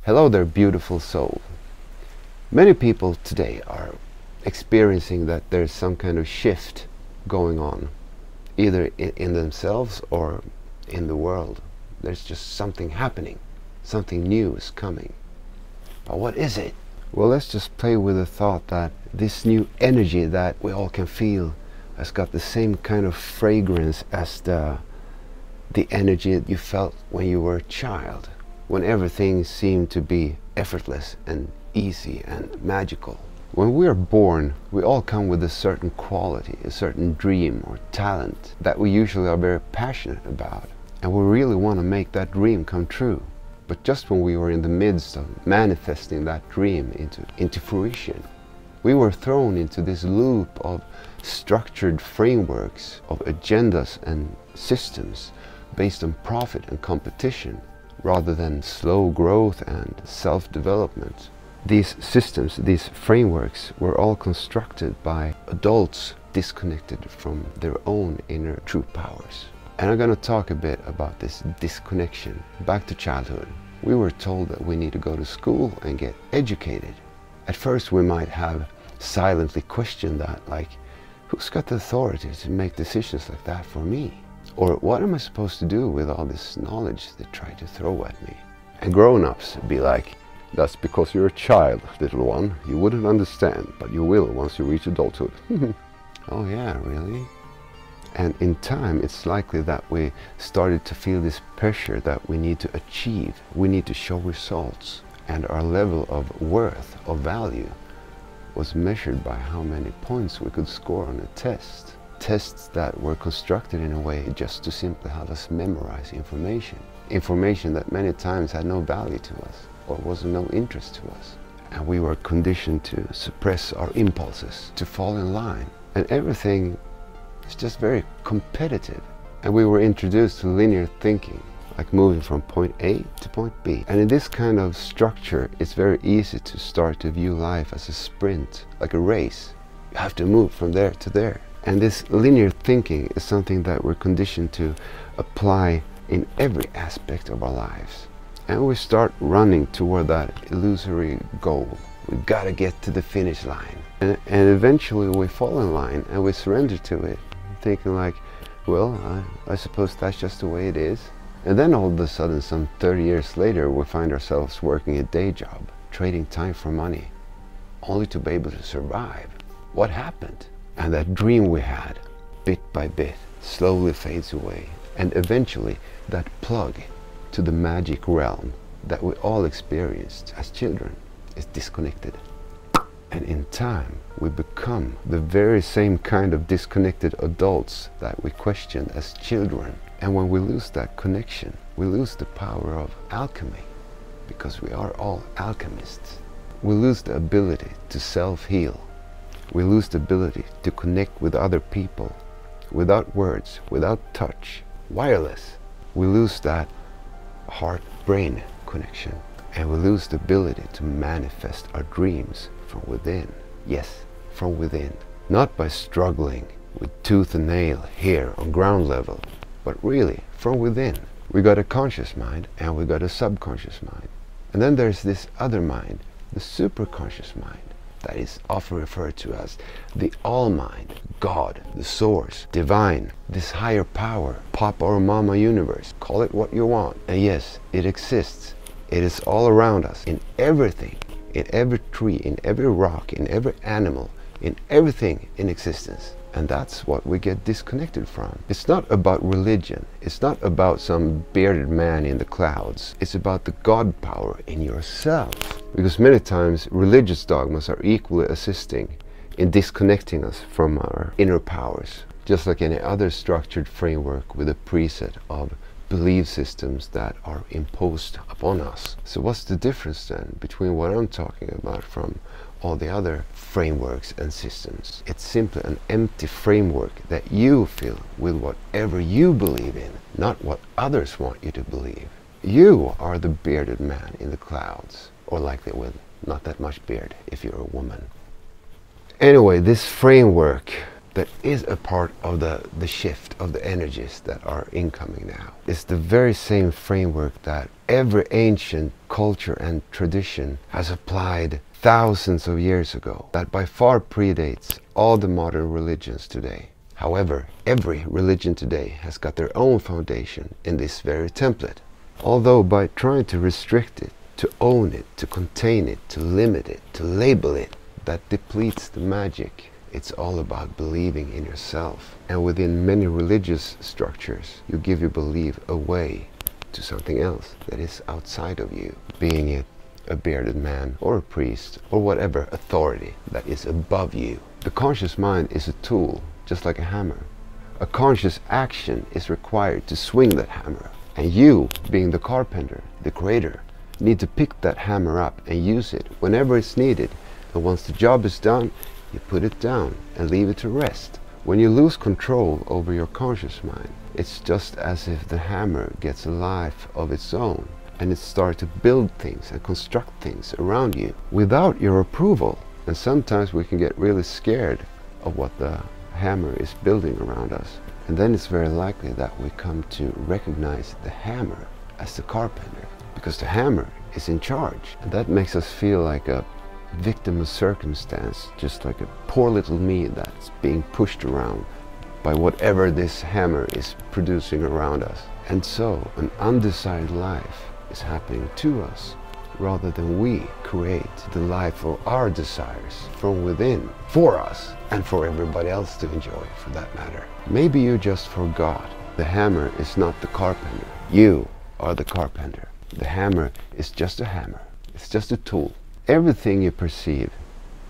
Hello there, beautiful soul. Many people today are experiencing that there's some kind of shift going on, either in themselves or in the world. There's just something happening. Something new is coming. But what is it? Well, let's just play with the thought that this new energy that we all can feel has got the same kind of fragrance as the energy that you felt when you were a child, when everything seemed to be effortless and easy and magical. When we are born, we all come with a certain quality, a certain dream or talent that we usually are very passionate about, and we really want to make that dream come true. But just when we were in the midst of manifesting that dream into fruition, we were thrown into this loop of structured frameworks, of agendas and systems based on profit and competition, rather than slow growth and self-development. These systems, these frameworks, were all constructed by adults disconnected from their own inner true powers. And I'm going to talk a bit about this disconnection back to childhood. We were told that we need to go to school and get educated. At first we might have silently questioned that, like, who's got the authority to make decisions like that for me? Or what am I supposed to do with all this knowledge they try to throw at me? And grown-ups be like, that's because you're a child, little one. You wouldn't understand, but you will once you reach adulthood. Oh yeah, really? And in time, it's likely that we started to feel this pressure that we need to achieve. We need to show results. And our level of worth, of value, was measured by how many points we could score on a test. Tests that were constructed in a way just to simply have us memorize information. Information that many times had no value to us or was of no interest to us. And we were conditioned to suppress our impulses, to fall in line. And everything is just very competitive. And we were introduced to linear thinking, like moving from point A to point B. And in this kind of structure, it's very easy to start to view life as a sprint, like a race. You have to move from there to there. And this linear thinking is something that we're conditioned to apply in every aspect of our lives. And we start running toward that illusory goal. We've got to get to the finish line. And eventually we fall in line and we surrender to it, thinking like, well, I suppose that's just the way it is. And then all of a sudden, some 30 years later, we find ourselves working a day job, trading time for money, only to be able to survive. What happened? And that dream we had, bit by bit, slowly fades away. And eventually, that plug to the magic realm that we all experienced as children is disconnected. And in time, we become the very same kind of disconnected adults that we questioned as children. And when we lose that connection, we lose the power of alchemy, because we are all alchemists. We lose the ability to self-heal. We lose the ability to connect with other people, without words, without touch, wireless. We lose that heart-brain connection, and we lose the ability to manifest our dreams from within. Yes, from within. Not by struggling with tooth and nail here on ground level, but really from within. We got a conscious mind and we got a subconscious mind. And then there's this other mind, the superconscious mind, that is often referred to as the all-mind, God, the source, divine, this higher power, Papa or Mama universe, call it what you want. And yes, it exists. It is all around us, in everything, in every tree, in every rock, in every animal, in everything in existence. And that's what we get disconnected from. It's not about religion. It's not about some bearded man in the clouds. It's about the God power in yourself. Because many times religious dogmas are equally assisting in disconnecting us from our inner powers. Just like any other structured framework with a preset of belief systems that are imposed upon us. So what's the difference then between what I'm talking about from all the other frameworks and systems? It's simply an empty framework that you fill with whatever you believe in, not what others want you to believe. You are the bearded man in the clouds, or likely with not that much beard if you're a woman. Anyway, this framework that is a part of the shift of the energies that are incoming now. It's the very same framework that every ancient culture and tradition has applied thousands of years ago, that by far predates all the modern religions today. However, every religion today has got their own foundation in this very template. Although by trying to restrict it, to own it, to contain it, to limit it, to label it, that depletes the magic. It's all about believing in yourself. And within many religious structures, you give your belief away to something else that is outside of you, being it a bearded man or a priest or whatever authority that is above you. The conscious mind is a tool, just like a hammer. A conscious action is required to swing that hammer. And you, being the carpenter, the creator, need to pick that hammer up and use it whenever it's needed. And once the job is done, you put it down and leave it to rest. When you lose control over your conscious mind, it's just as if the hammer gets a life of its own and it starts to build things and construct things around you without your approval. And sometimes we can get really scared of what the hammer is building around us. And then it's very likely that we come to recognize the hammer as the carpenter, because the hammer is in charge. And that makes us feel like a victim of circumstance, just like a poor little me that's being pushed around by whatever this hammer is producing around us. And so an undesired life is happening to us, rather than we create the life of our desires from within, for us and for everybody else to enjoy, for that matter. Maybe you just forgot. The hammer is not the carpenter. You are the carpenter. The hammer is just a hammer. It's just a tool. Everything you perceive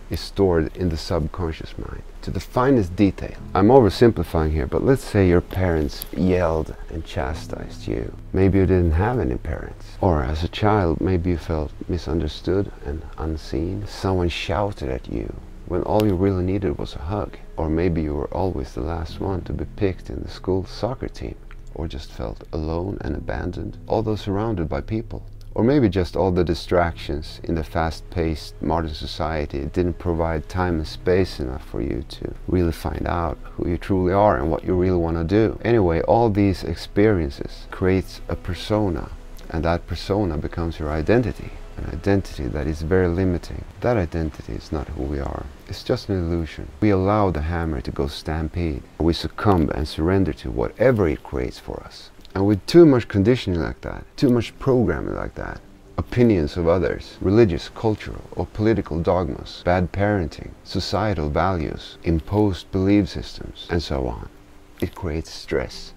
is stored in the subconscious mind to the finest detail. I'm oversimplifying here, but let's say your parents yelled and chastised you. Maybe you didn't have any parents. Or as a child, maybe you felt misunderstood and unseen. Someone shouted at you when all you really needed was a hug. Or maybe you were always the last one to be picked in the school soccer team, or just felt alone and abandoned, although surrounded by people. Or maybe just all the distractions in the fast-paced modern society didn't provide time and space enough for you to really find out who you truly are and what you really want to do. Anyway, all these experiences creates a persona, and that persona becomes your identity. An identity that is very limiting. That identity is not who we are. It's just an illusion. We allow the hammer to go stampede. We succumb and surrender to whatever it creates for us. And with too much conditioning like that, too much programming like that, opinions of others, religious, cultural, or political dogmas, bad parenting, societal values, imposed belief systems, and so on, it creates stress.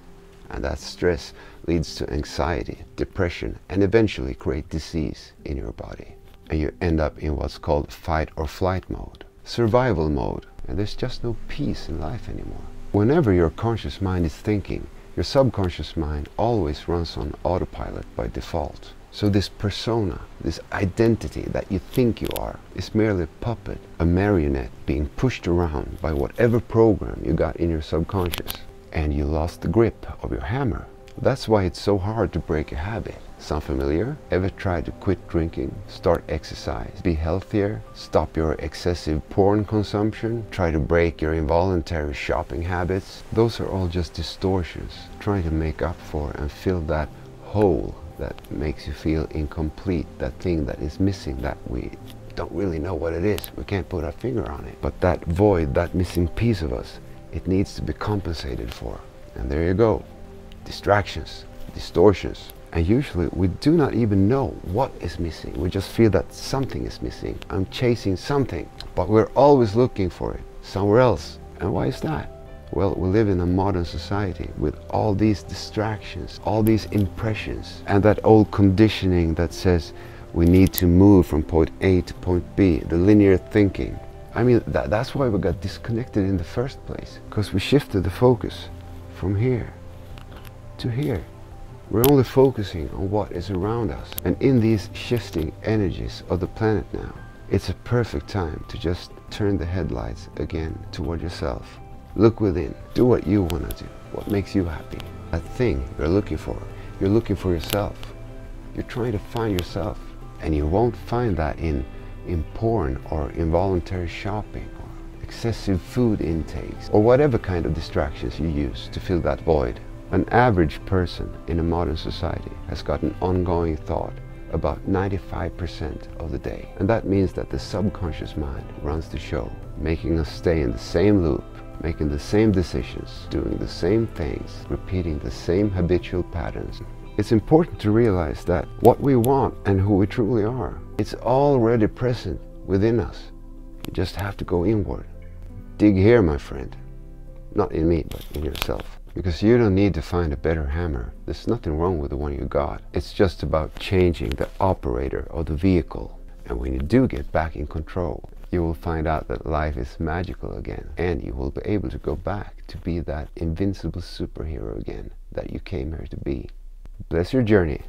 And that stress leads to anxiety, depression, and eventually create disease in your body. And you end up in what's called fight or flight mode, survival mode, and there's just no peace in life anymore. Whenever your conscious mind is thinking, your subconscious mind always runs on autopilot by default. So this persona, this identity that you think you are, is merely a puppet, a marionette being pushed around by whatever program you got in your subconscious. And you lost the grip of your hammer. That's why it's so hard to break a habit. Sound familiar? Ever tried to quit drinking, start exercise, be healthier, stop your excessive porn consumption, try to break your involuntary shopping habits? Those are all just distortions, trying to make up for and fill that hole that makes you feel incomplete, that thing that is missing that we don't really know what it is. We can't put our finger on it. But that void, that missing piece of us, it needs to be compensated for. And there you go. Distractions, distortions. And usually we do not even know what is missing. We just feel that something is missing. I'm chasing something, but we're always looking for it somewhere else. And why is that? Well, we live in a modern society with all these distractions, all these impressions, and that old conditioning that says we need to move from point A to point B, the linear thinking. I mean, that's why we got disconnected in the first place, because we shifted the focus from here to here. We're only focusing on what is around us. And in these shifting energies of the planet now, it's a perfect time to just turn the headlights again toward yourself. Look within. Do what you want to do. What makes you happy. That thing you're looking for. You're looking for yourself. You're trying to find yourself. And you won't find that in porn or involuntary shopping or excessive food intakes, or whatever kind of distractions you use to fill that void. An average person in a modern society has got an ongoing thought about 95% of the day. And that means that the subconscious mind runs the show, making us stay in the same loop, making the same decisions, doing the same things, repeating the same habitual patterns. It's important to realize that what we want and who we truly are, it's already present within us. You just have to go inward. Dig here, my friend. Not in me, but in yourself. Because you don't need to find a better hammer. There's nothing wrong with the one you got. It's just about changing the operator of the vehicle. And when you do get back in control, you will find out that life is magical again. And you will be able to go back to be that invincible superhero again that you came here to be. Bless your journey.